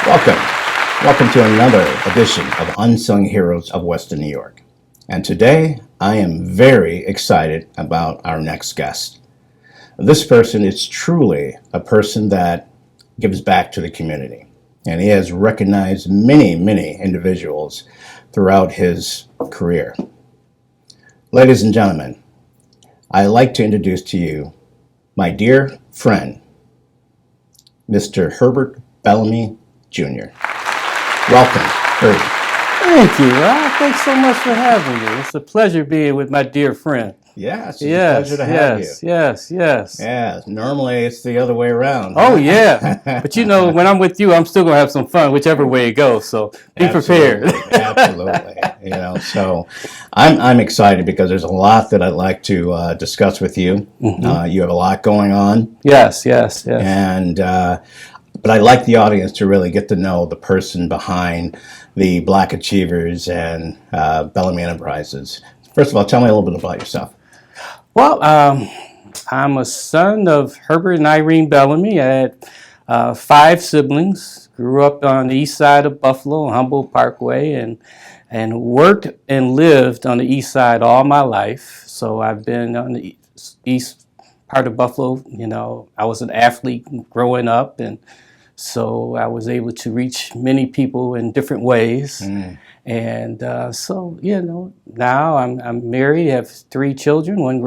Welcome. Welcome to another edition of Unsung Heroes of Western New York. And today I am very excited about our next guest. This person is truly a person that gives back to the community. And he has recognized many individuals throughout his career. Ladies and gentlemen, I'd like to introduce to you my dear friend, Mr. Herbert Bellamy Jr. Welcome, Herbert. Thank you. Thanks so much for having me. It's a pleasure being with my dear friend. Yes, it's a pleasure to have you. Yes. Yeah, normally it's the other way around. Oh, yeah. But when I'm with you, I'm still going to have some fun, whichever way it goes. So be prepared. Absolutely. So I'm excited because there's a lot that I'd like to discuss with you. Mm-hmm. You have a lot going on. Yes. And but I'd like the audience to really get to know the person behind the Black Achievers and Bellamy Enterprises. First of all, tell me a little bit about yourself. Well, I'm a son of Herbert and Irene Bellamy. I had 5 siblings. Grew up on the east side of Buffalo, on Humboldt Parkway, and worked and lived on the east side all my life. So I've been on the east part of Buffalo. I was an athlete growing up, and so I was able to reach many people in different ways. And so now I'm married, have 3 children, 1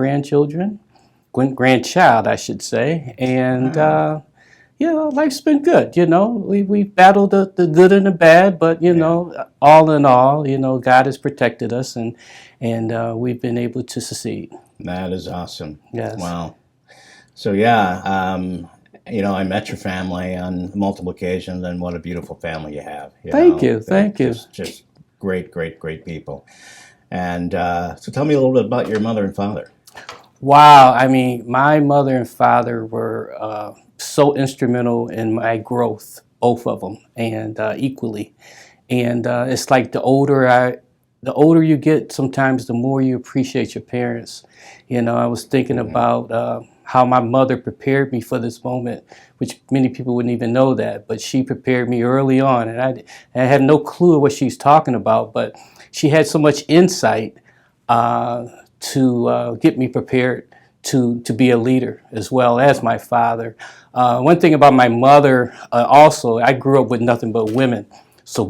grandchild, I should say. And, life's been good. We battled the good and the bad, but, all in all, God has protected us and we've been able to succeed. That is awesome. Yes. Wow. So, I met your family on multiple occasions, and what a beautiful family you have. Thank you. Just great people. And so tell me a little bit about your mother and father. Wow. I mean, my mother and father were so instrumental in my growth, both of them, and equally. And it's like the older you get, sometimes the more you appreciate your parents. I was thinking about how my mother prepared me for this moment, which many people wouldn't even know that, but she prepared me early on, and I had no clue what she's talking about, but she had so much insight to get me prepared to be a leader, as well as my father. One thing about my mother, also, I grew up with nothing but women,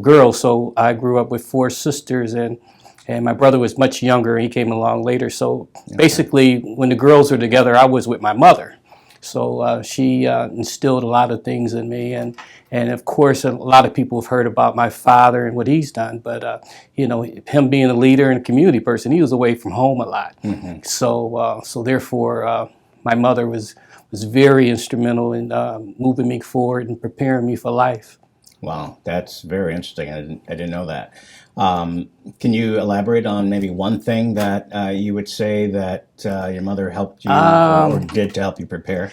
girls, so I grew up with 4 sisters, and my brother was much younger. He came along later. So basically, when the girls were together, I was with my mother. So she instilled a lot of things in me. And of course, a lot of people have heard about my father and what he's done. But, him being a leader and a community person, he was away from home a lot. Mm-hmm. So therefore, my mother was very instrumental in moving me forward and preparing me for life. Wow, that's very interesting. I didn't know that. Can you elaborate on maybe one thing that you would say that your mother helped you or did to help you prepare?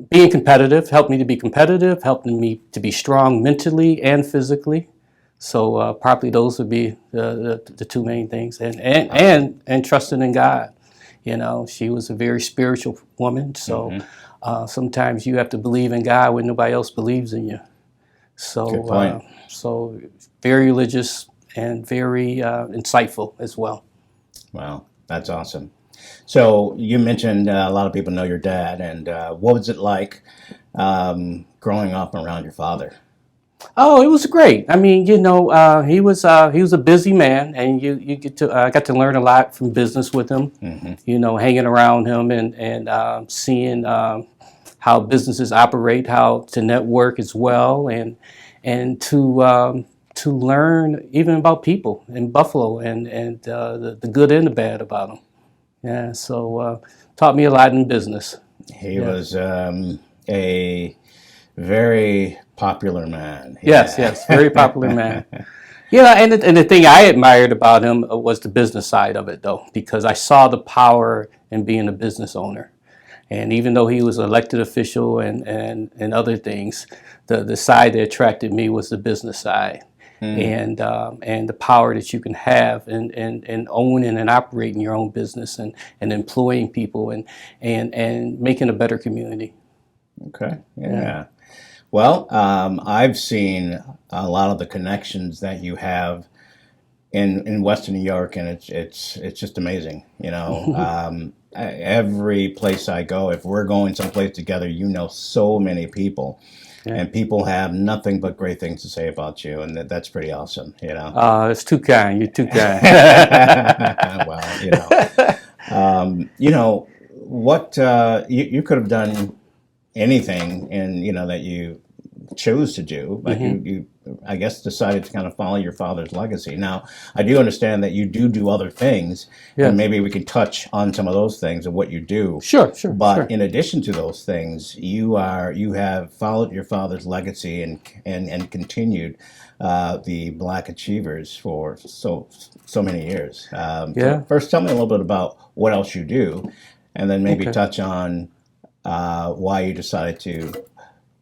Being competitive, helped me to be competitive, helped me to be strong mentally and physically. So probably those would be the 2 main things. And trusting in God. She was a very spiritual woman. So sometimes you have to believe in God when nobody else believes in you. So, so very religious and very insightful as well. Wow, that's awesome. So you mentioned a lot of people know your dad, and what was it like growing up around your father? Oh, it was great. I mean, he was a busy man, and you get to I got to learn a lot from business with him. Mm-hmm. Hanging around him and seeing how businesses operate, how to network as well, and to learn even about people in Buffalo and the good and the bad about them. Yeah, so taught me a lot in business. He was a very popular man. Yes, very popular man. And the thing I admired about him was the business side of it, though, because I saw the power in being a business owner. And even though he was an elected official and other things, the side that attracted me was the business side. And the power that you can have in owning and operating your own business and employing people and making a better community. Okay. Yeah. Well, I've seen a lot of the connections that you have in Western New York, and it's just amazing. Every place I go, if we're going someplace together, so many people, Yeah. and people have nothing but great things to say about you, and that's pretty awesome. It's too kind. You're too kind. Well, what you could have done anything, and that you chose to do, but you I guess decided to kind of follow your father's legacy. Now, I do understand that you do other things, and Yes. maybe we can touch on some of those things and what you do. Sure, sure, But sure. in addition to those things, you have followed your father's legacy and continued the Black Achievers for so many years. Yeah. First, tell me a little bit about what else you do, and then maybe Okay. touch on why you decided to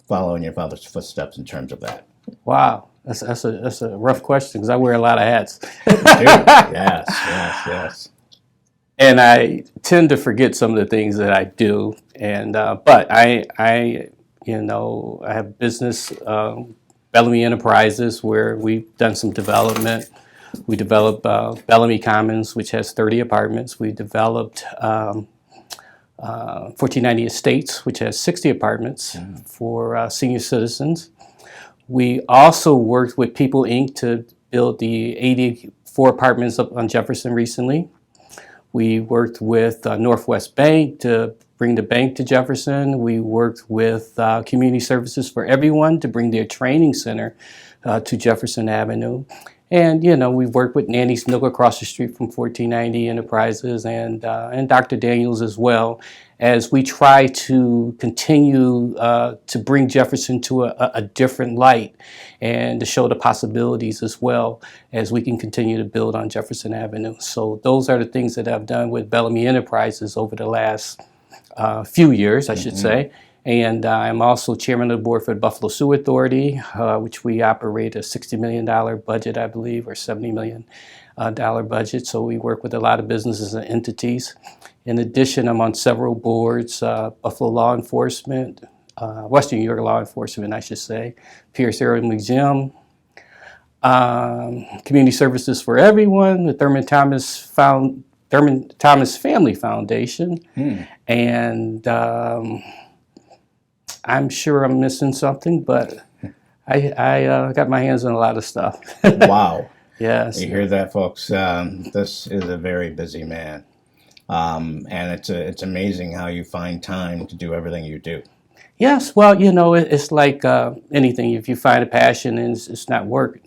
follow in your father's footsteps in terms of that. Wow. That's a rough question because I wear a lot of hats. You do? Yes, yes, yes. And I tend to forget some of the things that I do. And but I have business, Bellamy Enterprises, where we've done some development. We developed Bellamy Commons, which has 30 apartments. We developed 1490 Estates, which has 60 apartments for senior citizens. We also worked with People Inc. to build the 84 apartments up on Jefferson recently. We worked with Northwest Bank to bring the bank to Jefferson. We worked with Community Services for Everyone to bring their training center to Jefferson Avenue. And, we've worked with Nanny's Milk across the street from 1490 Enterprises and Dr. Daniels as well, as we try to continue to bring Jefferson to a different light and to show the possibilities as well as we can continue to build on Jefferson Avenue. So those are the things that I've done with Bellamy Enterprises over the last few years, I should say. And I'm also chairman of the board for the Buffalo Sewer Authority, which we operate a $60 million budget, I believe, or $70 million budget. So we work with a lot of businesses and entities. In addition, I'm on several boards, Buffalo Law Enforcement, Western New York Law Enforcement, I should say, Pierce Area Museum, Community Services for Everyone, the Thurman Thomas Family Foundation, and I'm sure I'm missing something, but I got my hands on a lot of stuff. Wow. Yes. You hear that, folks? This is a very busy man. And it's amazing how you find time to do everything you do. Yes, well, it's like anything. If you find a passion, and it's not work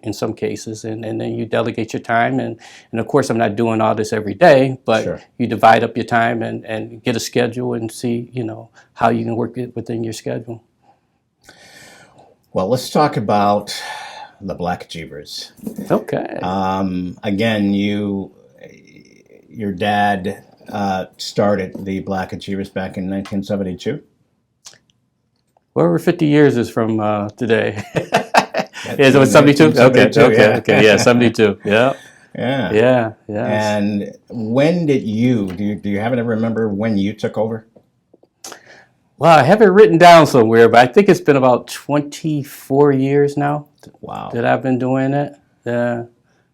in some cases, and then you delegate your time, and of course, I'm not doing all this every day, but Sure. you divide up your time and get a schedule and see, how you can work it within your schedule. Well, let's talk about the Black Achievers. Okay. Again, your dad started the Black Achievers back in 1972. Well, over 50 years is from today. Is it 72? Okay, 72, yeah. yeah, 72. Yeah. Yeah. Yeah, yeah. And when did do you happen to remember when you took over? Well, I have it written down somewhere, but I think it's been about 24 years now. Wow. That I've been doing it. I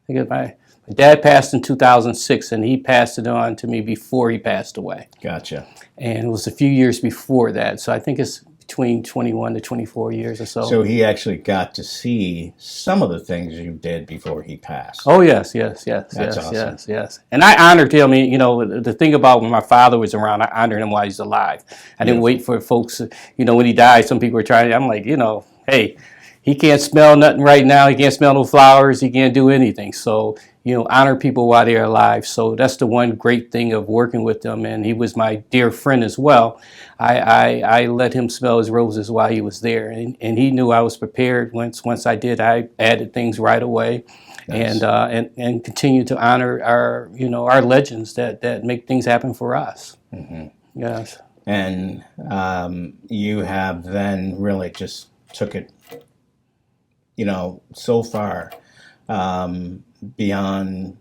think my dad passed in 2006, and he passed it on to me before he passed away. Gotcha. And it was a few years before that, so I think it's between 21 to 24 years or so. So he actually got to see some of the things you did before he passed. Oh, yes. That's yes, awesome. yes. And I honored him. The thing about when my father was around, I honored him while he's alive. I didn't wait for folks, when he died, some people were trying, I'm like, hey, he can't smell nothing right now. He can't smell no flowers. He can't do anything. So, honor people while they're alive. So that's the one great thing of working with him. And he was my dear friend as well. I let him smell his roses while he was there. And he knew I was prepared. Once I did, I added things right away. Nice. And continue to honor our legends that make things happen for us. Mm-hmm. Yes. And you have then really just took it, so far beyond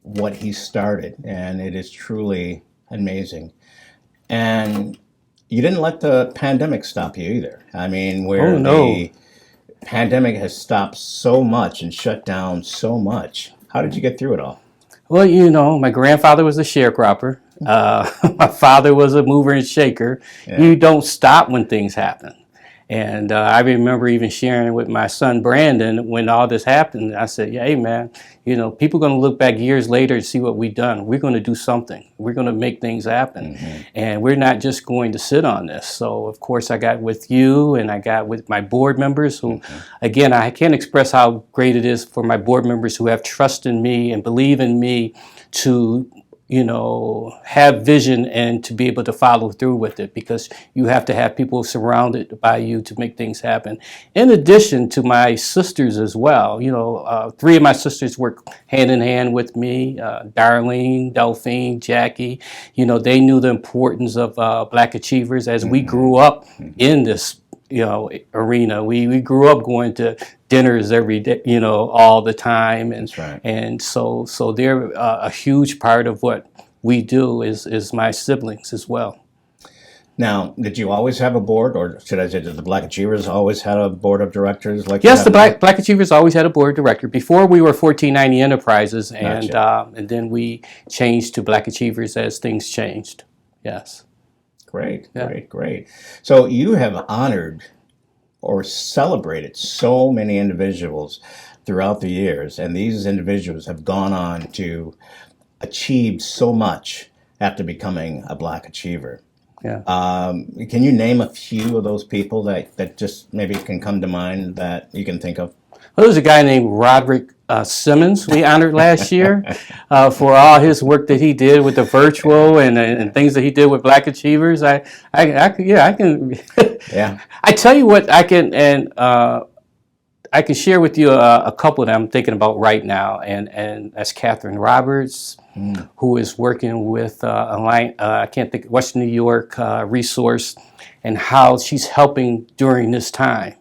what he started, and it is truly amazing. And you didn't let the pandemic stop you either. I mean, where Oh no. the pandemic has stopped so much and shut down so much. How did you get through it all? Well, my grandfather was a sharecropper. My father was a mover and shaker. Yeah. You don't stop when things happen. And I remember even sharing with my son Brandon when all this happened. I said, "Yeah, hey man, people are going to look back years later and see what we've done. We're going to do something. We're going to make things happen, and we're not just going to sit on this." So of course I got with you, and I got with my board members who, again, I can't express how great it is for my board members who have trust in me and believe in me to have vision and to be able to follow through with it, because you have to have people surrounded by you to make things happen. In addition to my sisters as well, three of my sisters work hand in hand with me, Darlene, Delphine, Jackie. They knew the importance of Black Achievers as we grew up in this arena. We grew up going to dinners every day, all the time, and That's right. and so they're a huge part of what we do is my siblings as well. Now, did you always have a board, or should I say, did the Black Achievers always had a board of directors like? Yes, you the have now? Black Achievers always had a board director. Before we were 1490 Enterprises, and Gotcha. and then we changed to Black Achievers as things changed. Yes. Great, Yeah. great, great. So you have honored or celebrated so many individuals throughout the years, and these individuals have gone on to achieve so much after becoming a Black Achiever. Yeah. Can you name a few of those people that just maybe can come to mind that you can think of? Well, there's a guy named Rodrick Simmons we honored last year for all his work that he did with the virtual and things that he did with Black Achievers. I can. Yeah. I tell you what, I can share with you a couple that I'm thinking about right now, and that's Katherine Roberts, who is working with I can't think, Western New York Resource, and how she's helping during this time.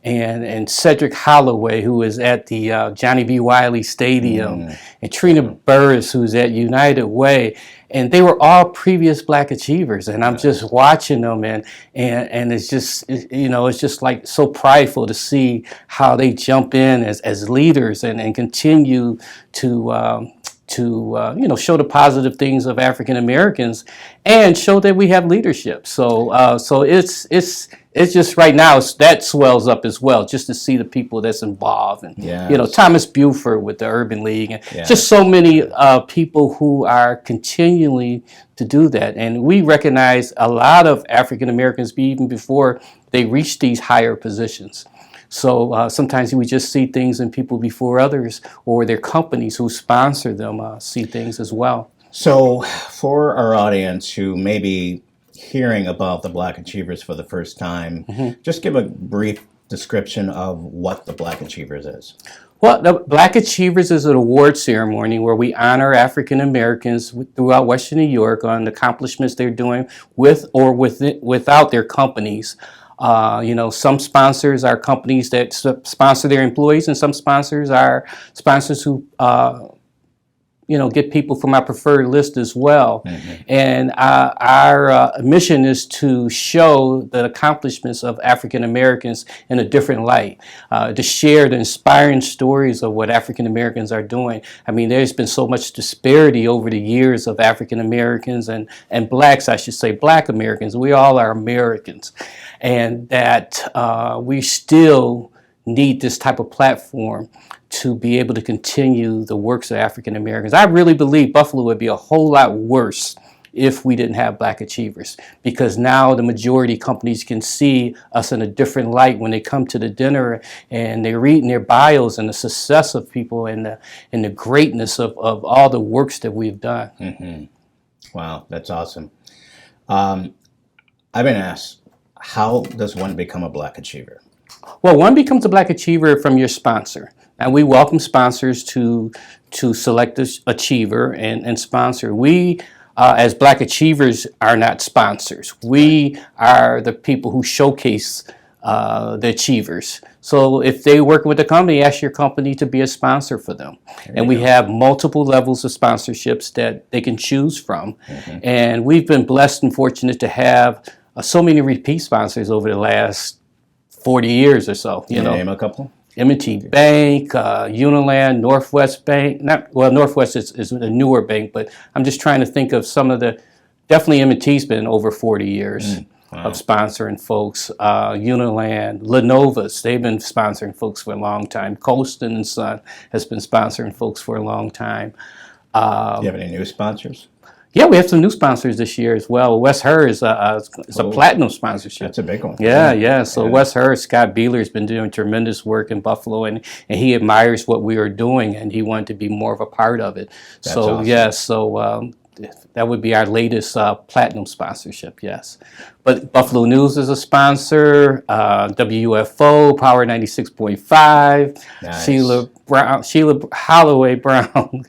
And Cedric Holloway, who is at the Johnny B. Wiley Stadium, and Trina Burris, who's at United Way, and they were all previous Black Achievers, and I'm just watching them, and it's just it's just like so prideful to see how they jump in as leaders and continue to show the positive things of African Americans and show that we have leadership. So it's just right now that swells up as well, just to see the people that's involved, and Yes. Thomas Buford with the Urban League, and Yes. just so many people who are continually to do that. And we recognize a lot of African Americans even before they reach these higher positions. So sometimes we just see things in people before others, or their companies who sponsor them see things as well. So for our audience who may be hearing about the Black Achievers for the first time, just give a brief description of what the Black Achievers is. Well, the Black Achievers is an award ceremony where we honor African Americans throughout Western New York on the accomplishments they're doing with or without their companies. Some sponsors are companies that sponsor their employees, and some sponsors are sponsors who get people from our preferred list as well. And our mission is to show the accomplishments of African Americans in a different light, to share the inspiring stories of what African Americans are doing. I mean, there's been so much disparity over the years of African Americans and blacks, I should say, Black Americans. We all are Americans, and that we still need this type of platform to be able to continue the works of African Americans. I really believe Buffalo would be a whole lot worse if we didn't have Black Achievers, because now the majority companies can see us in a different light when they come to the dinner and they're reading their bios and the success of people and the greatness of all the works that we've done. Wow, that's awesome. I've been asked, how does one become a Black Achiever? Well, one becomes a Black Achiever from your sponsor. And we welcome sponsors to select this achiever and sponsor. We, as Black Achievers, are not sponsors. We are the people who showcase the achievers. So if they work with a company, ask your company to be a sponsor for them. And we have multiple levels of sponsorships that they can choose from. And we've been blessed and fortunate to have so many repeat sponsors over the last 40 years or so. Can you name a couple? M&T Bank, Uniland, Northwest Bank. Northwest is a newer bank, but I'm just trying to think of some of the. Definitely M&T's been over 40 years of sponsoring folks. Uniland, Lenovo's, they've been sponsoring folks for a long time. Colston and Son has been sponsoring folks for a long time. Do you have any new sponsors? Yeah, we have some new sponsors this year as well. Wes Hurst is a platinum sponsorship. That's a big one. Yeah. So Wes Hurst, Scott Beeler's been doing tremendous work in Buffalo, and he admires what we are doing, and he wanted to be more of a part of it. That's so awesome. yes, so that would be our latest platinum sponsorship. Yes, but Buffalo News is a sponsor. WFO Power 96.5. Nice. Sheila Holloway Brown.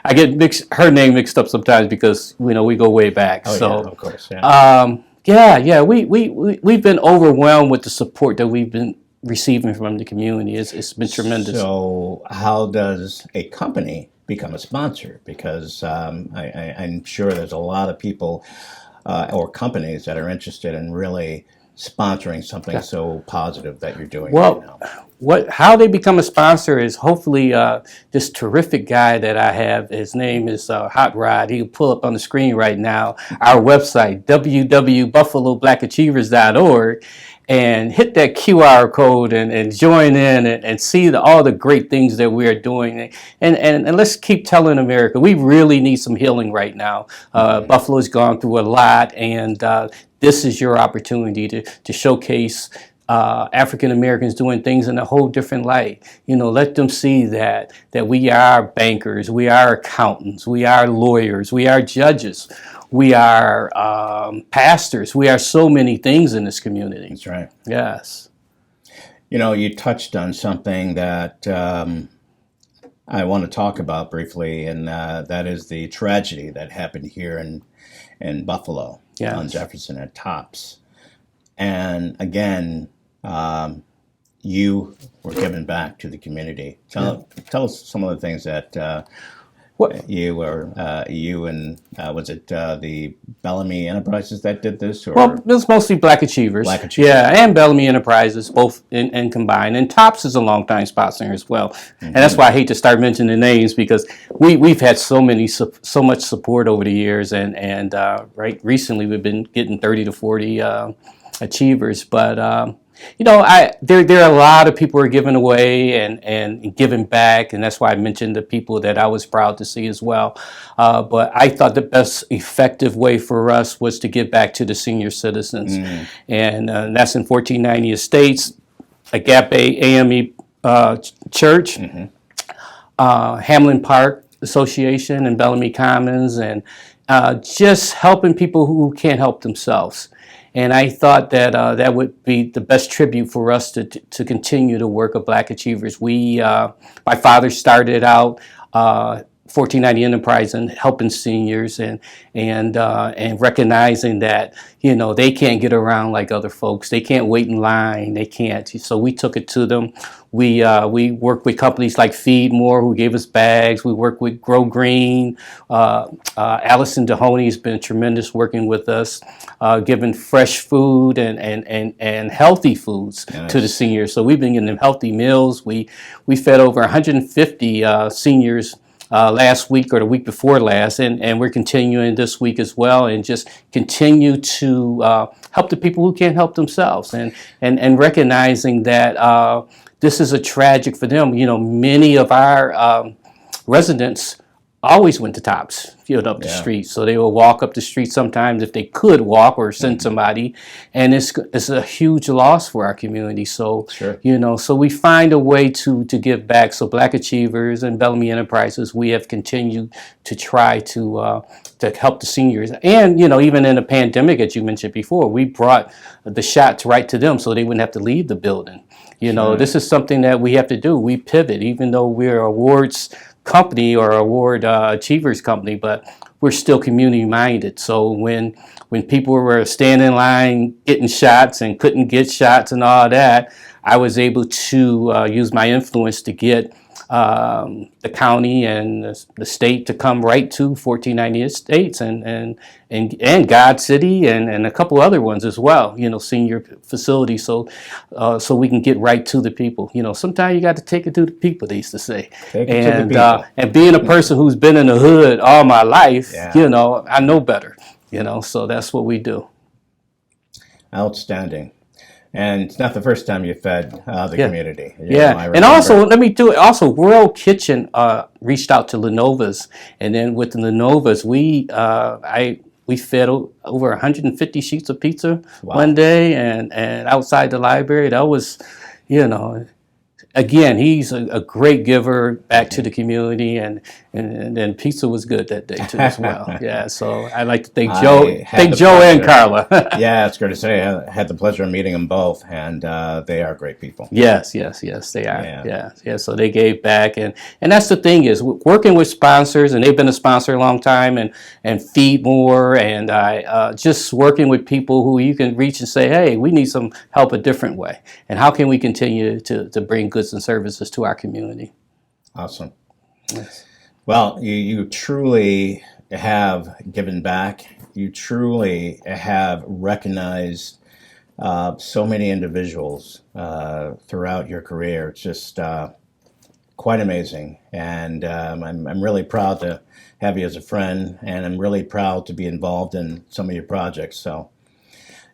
I get her name mixed up sometimes because we go way back. Oh, so yeah, of course. Yeah. We've been overwhelmed with the support that we've been receiving from the community. It's been tremendous. So how does a company become a sponsor? Because I'm sure there's a lot of people or companies that are interested in really sponsoring something so positive that you're doing right now. How they become a sponsor is hopefully this terrific guy that I have. His name is Hot Rod. He'll pull up on the screen right now our website, www.buffaloblackachievers.org, and hit that QR code and join in and see all the great things that we are doing. And let's keep telling America, we really need some healing right now. Buffalo's gone through a lot, and this is your opportunity to showcase African Americans doing things in a whole different light. Let them see that we are bankers, we are accountants, we are lawyers, we are judges, we are pastors, we are so many things in this community. That's right. Yes. You touched on something that I want to talk about briefly, and that is the tragedy that happened here in Buffalo on Jefferson at Tops. And again, you were giving back to the community. Tell us some of the things that you and was it the Bellamy Enterprises that did this? Or? Well, it was mostly Black Achievers. Yeah, and Bellamy Enterprises, both in combined. And Tops is a longtime sponsor as well. And that's why I hate to start mentioning names, because we've had so much support over the years, and right recently we've been getting 30 to 40 achievers. But there are a lot of people who are giving away and giving back, and that's why I mentioned the people that I was proud to see as well. But I thought the best effective way for us was to give back to the senior citizens, and that's in 1490 Estates, Agape AME Church, Hamlin Park Association, and Bellamy Commons, and just helping people who can't help themselves. And I thought that that would be the best tribute for us to continue the work of Black Achievers. My father started out 1490 Enterprise and helping seniors and recognizing that they can't get around like other folks. They can't wait in line. They can't. So we took it to them. We worked with companies like Feed More, who gave us bags. We worked with Grow Green. Allison Dehoney has been tremendous working with us, giving fresh food and healthy foods to the seniors. So we've been getting them healthy meals. We fed over 150 seniors last week or the week before last, and we're continuing this week as well, and just continue to help the people who can't help themselves, and recognizing that this is a tragic for them. Many of our residents always went to Tops, up the street. So they will walk up the street sometimes if they could walk, or send somebody, and it's a huge loss for our community. So so we find a way to give back. So Black Achievers and Bellamy Enterprises, we have continued to try to help the seniors, and even in the pandemic, as you mentioned before, we brought the shots right to them, so they wouldn't have to leave the building. This is something that we have to do. We pivot, even though we're awards company or award achievers company, but we're still community minded. So when people were standing in line getting shots and couldn't get shots and all that, I was able to use my influence to get the county and the state to come right to 1498 Estates and God City and a couple other ones as well, senior facilities, so we can get right to the people. Sometimes you got to take it to the people, they used to say. Take it to the people. And being a person who's been in the hood all my life, Yeah. I know better, so that's what we do. Outstanding. And it's not the first time you fed the community. And also, also World Kitchen reached out to Lenova's, and then with the Lenova's, we fed over 150 sheets of pizza one day, and outside the library. That was, again, he's a great giver back to the community, and then pizza was good that day too as well. Yeah, so I'd like to thank Joe and Carla. Yeah, it's great to say. I had the pleasure of meeting them both, and they are great people. Yes, they are. Yeah. So they gave back, and that's the thing is working with sponsors, and they've been a sponsor a long time, and Feed More, and just working with people who you can reach and say, hey, we need some help a different way, and how can we continue to bring goods and services to our community? Awesome. Yes. Well, you truly have given back. You truly have recognized so many individuals throughout your career. It's just quite amazing. And I'm really proud to have you as a friend, and I'm really proud to be involved in some of your projects. So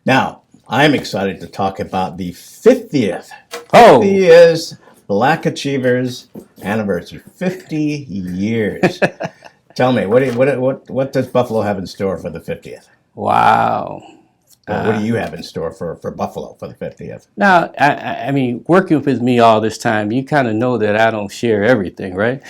now I'm excited to talk about the 50th. 50 years Black Achievers anniversary. 50 years. Tell me, what does Buffalo have in store for the 50th? Wow. What do you have in store for Buffalo for the 50th? Now, I mean, working with me all this time, you kind of know that I don't share everything, right?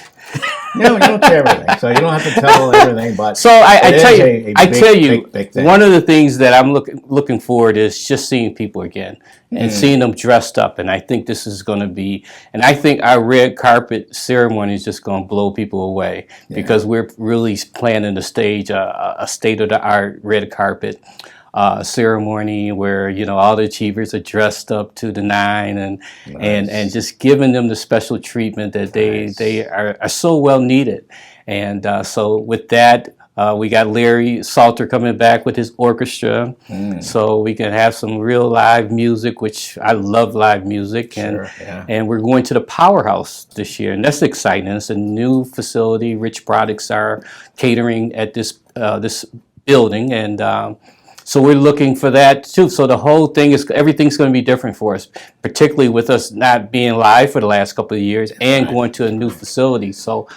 No, you don't share everything, so you don't have to tell everything. But so I tell you, big thing. One of the things that I'm looking forward is just seeing people again and seeing them dressed up. And I think this is going to be, and I think our red carpet ceremony is just going to blow people away because we're really planning to stage a state-of-the-art red carpet ceremony where all the achievers are dressed up to the nine and just giving them the special treatment that they are so well needed. And so with that, we got Larry Salter coming back with his orchestra, so we can have some real live music, which I love live music. And we're going to the Powerhouse this year, and that's exciting. It's a new facility. Rich Products are catering at this building, and so we're looking for that too. So the whole thing everything's going to be different for us, particularly with us not being live for the last couple of years and going to a new facility. So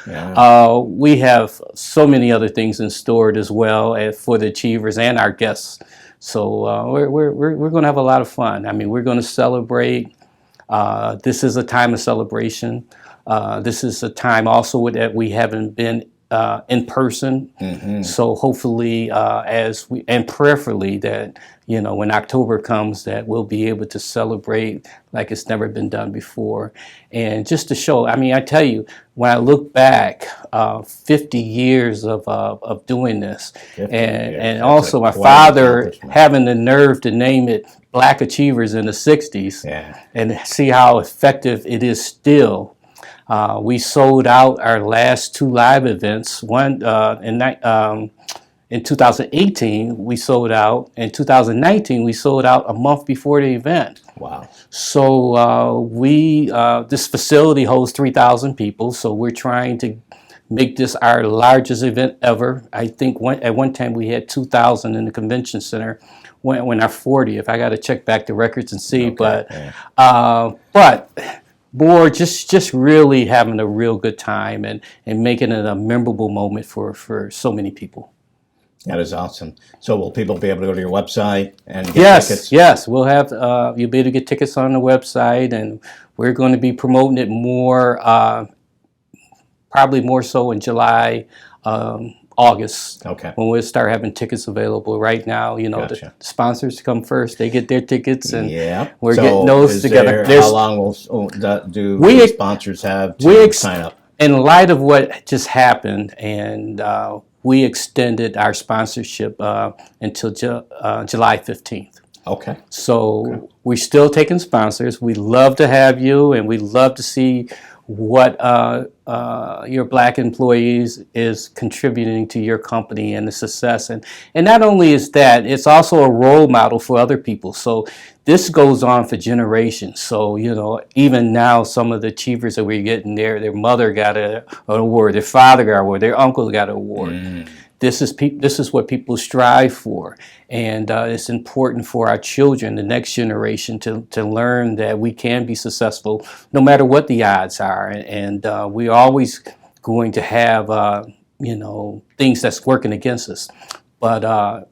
we have so many other things in store as well for the achievers and our guests. So we're going to have a lot of fun. I mean, we're going to celebrate. This is a time of celebration. This is a time also that we haven't been in person. So hopefully and prayerfully that when October comes that we'll be able to celebrate like it's never been done before. And just to show, I mean, I tell you, when I look back 50 years of doing this, and also my father having the nerve to name it Black Achievers in the 60s and see how effective it is still. We sold out our last two live events. One in 2018, we sold out. In 2019, we sold out a month before the event. Wow. So this facility holds 3,000 people. So we're trying to make this our largest event ever. I think at one time we had 2,000 in the convention center. When our 40th, I got to check back the records and see. But more just really having a real good time and making it a memorable moment for so many people. That is awesome. So will people be able to go to your website and get tickets? Yes, we'll have, you'll be able to get tickets on the website, and we're going to be promoting it more, probably more so in July, August, when we'll start having tickets available. Right now, the sponsors come first; they get their tickets, and we're getting those together. How long will the sponsors have to sign up? In light of what just happened, and we extended our sponsorship until July 15th. Okay. So we're still taking sponsors. We love to have you, and we love to see what your Black employees is contributing to your company and the success. And not only is that, it's also a role model for other people. So this goes on for generations. So, you know, even now, some of the achievers that we're getting there, their mother got an award, their father got an award, their uncle got an award. This is what people strive for, and it's important for our children, the next generation, to learn that we can be successful no matter what the odds are, and we're always going to have you know, things that's working against us, but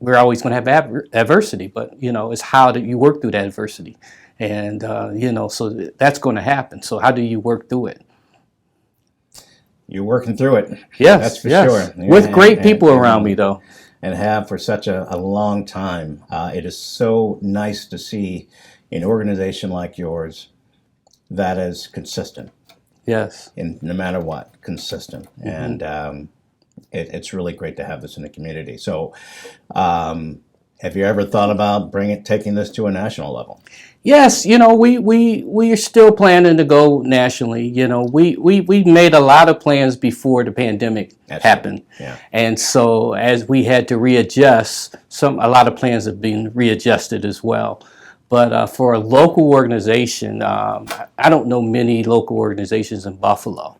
we're always going to have adversity. But you know, it's how do you work through that adversity, and you know, so that's going to happen. So how do you work through it? You're working through it. Yes, that's for yes. sure. With great people around me, though. And have for such a long time. It is so nice to see an organization like yours that is consistent. Yes. In no matter what, consistent. And it's really great to have this in the community. So have you ever thought about taking this to a national level? Yes, you know, we are still planning to go nationally. You know, we made a lot of plans before the pandemic happened. Yeah. And so as we had to readjust, a lot of plans have been readjusted as well. But for a local organization, I don't know many local organizations in Buffalo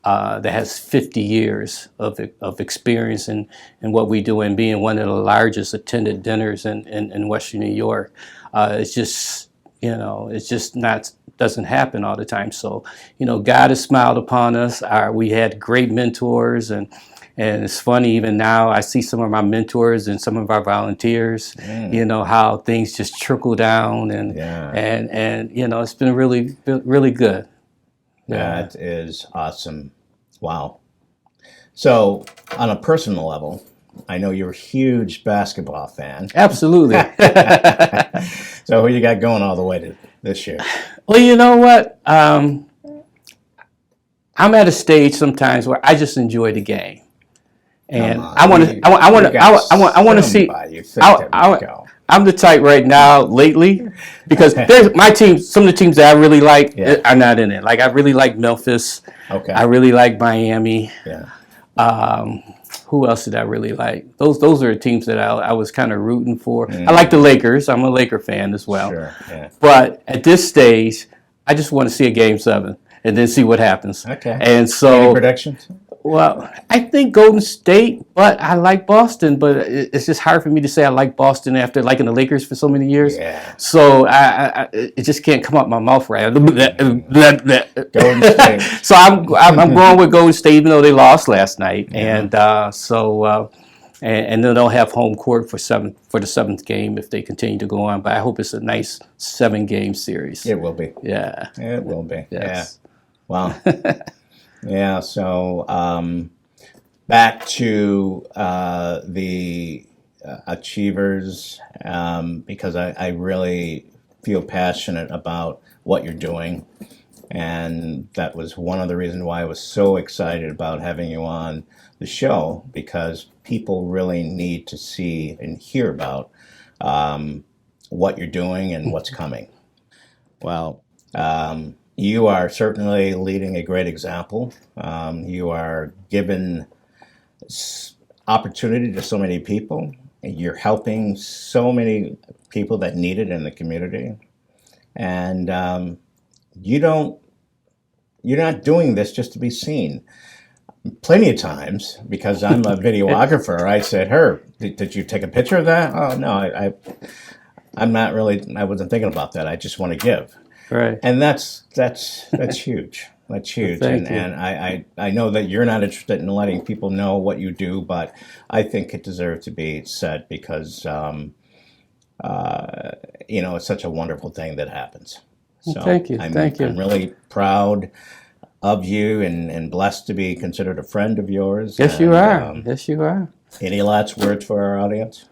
that has 50 years of experience in what we do, and being one of the largest attended dinners in Western New York. It's just, you know, it's just not, doesn't happen all the time. So, you know, God has smiled upon us. We had great mentors, and it's funny, even now I see some of my mentors and some of our volunteers, you know, how things just trickle down, and you know, it's been really good. That is awesome. Wow. So on a personal level, I know you're a huge basketball fan. Absolutely. So who you got going all the way to this year? Well, you know what? I'm at a stage sometimes where I just enjoy the game, and I want to see. I'm the type right now lately, because there's my team. Some of the teams that I really like are not in it. Like, I really like Memphis. Okay. I really like Miami. Yeah. Who else did I really like? Those are the teams that I was kind of rooting for. I like the Lakers. I'm a Laker fan as well. Sure. Yeah. But at this stage, I just want to see a Game 7 and then see what happens. Okay. And so, any predictions? Well, I think Golden State, but I like Boston. But it's just hard for me to say I like Boston after liking the Lakers for so many years. Yeah. So it just can't come out my mouth right. Golden State. So I'm going with Golden State, even though they lost last night, and and then they'll have home court for the seventh game if they continue to go on. But I hope it's a nice 7-game series. It will be. Yeah. It will be. Yes. Yeah. Wow. Yeah, so back to the achievers, because I really feel passionate about what you're doing, and that was one of the reasons why I was so excited about having you on the show, because people really need to see and hear about what you're doing and what's coming. Well, you are certainly leading a great example. You are giving opportunity to so many people. You're helping so many people that need it in the community. And you're not doing this just to be seen. Plenty of times, because I'm a videographer, I said, "Herb, did you take a picture of that?" "Oh, no, I'm not really, I wasn't thinking about that. I just want to give." Right. And that's huge. That's huge. And I know that you're not interested in letting people know what you do, but I think it deserves to be said, because you know, it's such a wonderful thing that happens. So thank you. I'm really proud of you, and blessed to be considered a friend of yours. Yes, you are. Yes, you are. Any last words for our audience?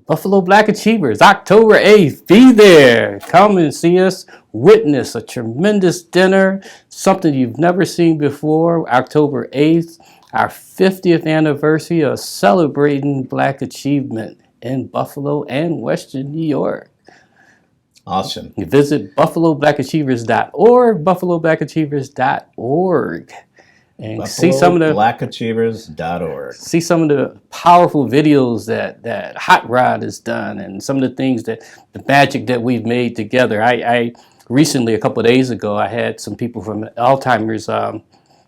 Buffalo Black Achievers, October 8th. Be there. Come and see us. Witness a tremendous dinner, something you've never seen before. October 8th, our 50th anniversary of celebrating Black achievement in Buffalo and Western New York. Awesome. You visit buffaloblackachievers.org, buffaloblackachievers.org, and see some of the BlackAchievers.org. see some of the powerful videos that Hot Rod has done, and some of the things that the magic that we've made together. I recently, a couple of days ago, I had some people from Alzheimer's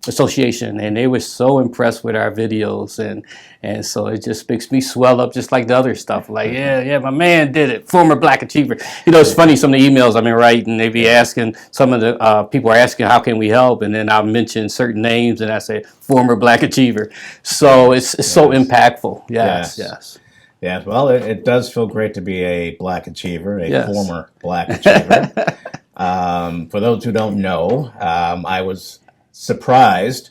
Association, and they were so impressed with our videos, and so it just makes me swell up just like the other stuff. Like, yeah, my man did it, former Black Achiever. You know, it's funny, some of the emails I've been writing, they be asking, some of the people are asking, how can we help? And then I'll mention certain names, and I say, former Black Achiever. So it's so impactful. Yes. Yeah, well, it does feel great to be a Black Achiever, a former Black Achiever. For those who don't know, I was surprised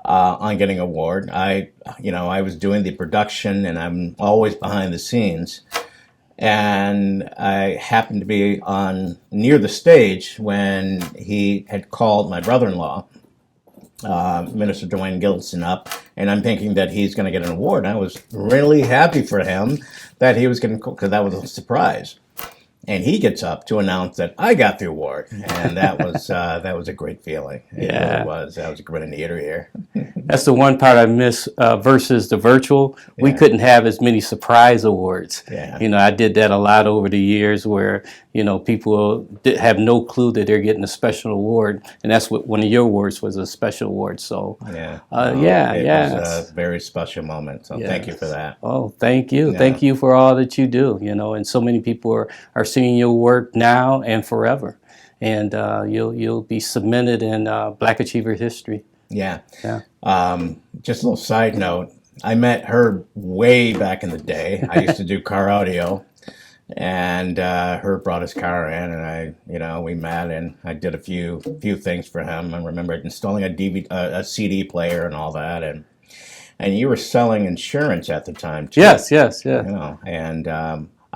on getting an award. I was doing the production, and I'm always behind the scenes. And I happened to be near the stage when he had called my brother-in-law, Minister Dwayne Gilson, up, and I'm thinking that he's going to get an award. I was really happy for him that he was going to, because that was a surprise. And he gets up to announce that I got the award, and that was a great feeling. It really was. That was a grin in the ear here. That's the one part I miss versus the virtual. We couldn't have as many surprise awards. Yeah. You know, I did that a lot over the years where, people have no clue that they're getting a special award, and that's what one of your awards was, a special award. So it was a very special moment. So thank you for that. Oh, thank you. Yeah. Thank you for all that you do. And so many people are seeing your work now and forever, and you'll be cemented in Black Achiever history. Yeah. Just a little side note. I met Herb way back in the day. I used to do car audio, and Herb brought his car in, and we met, and I did a few things for him. I remember installing a CD player and all that, and you were selling insurance at the time too. Yes. And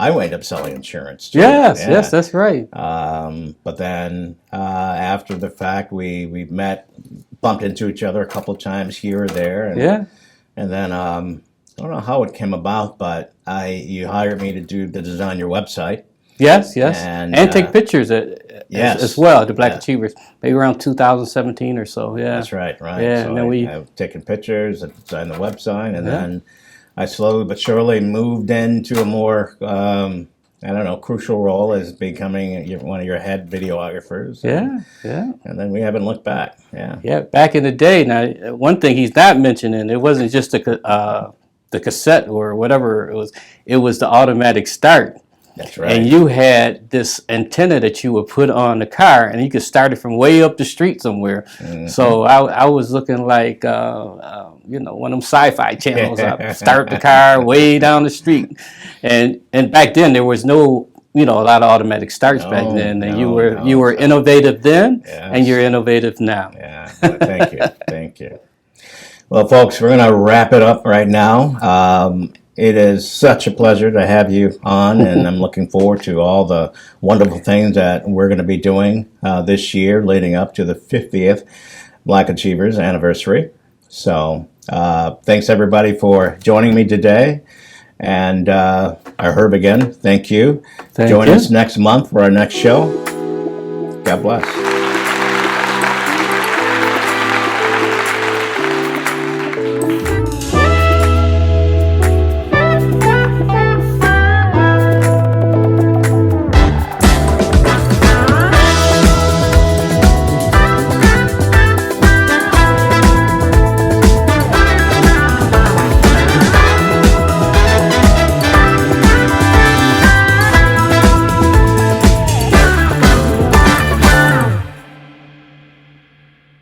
I wound up selling insurance too. Yes, that's right. But then after the fact, we met, bumped into each other a couple of times here or there. And then I don't know how it came about, but you hired me to design your website. Yes. And take pictures as well, the Black Achievers, maybe around 2017 or so. Yeah. That's right. Yeah, So and then I've taken pictures, I designed the website, and then I slowly but surely moved into a more, crucial role as becoming one of your head videographers. Yeah. And then we haven't looked back. Yeah, back in the day. Now, one thing he's not mentioning, it wasn't just the cassette or whatever it was the automatic start. That's right. And you had this antenna that you would put on the car, and you could start it from way up the street somewhere. Mm-hmm. So I was looking like, one of them sci-fi channels. I start the car way down the street. And back then, there was no, a lot of automatic starts back then. And you were innovative then, and you're innovative now. Yeah, well, thank you. Thank you. Well, folks, we're going to wrap it up right now. It is such a pleasure to have you on, and I'm looking forward to all the wonderful things that we're going to be doing this year leading up to the 50th Black Achievers anniversary. So thanks, everybody, for joining me today. And Herb, again, thank you. Join us next month for our next show. God bless.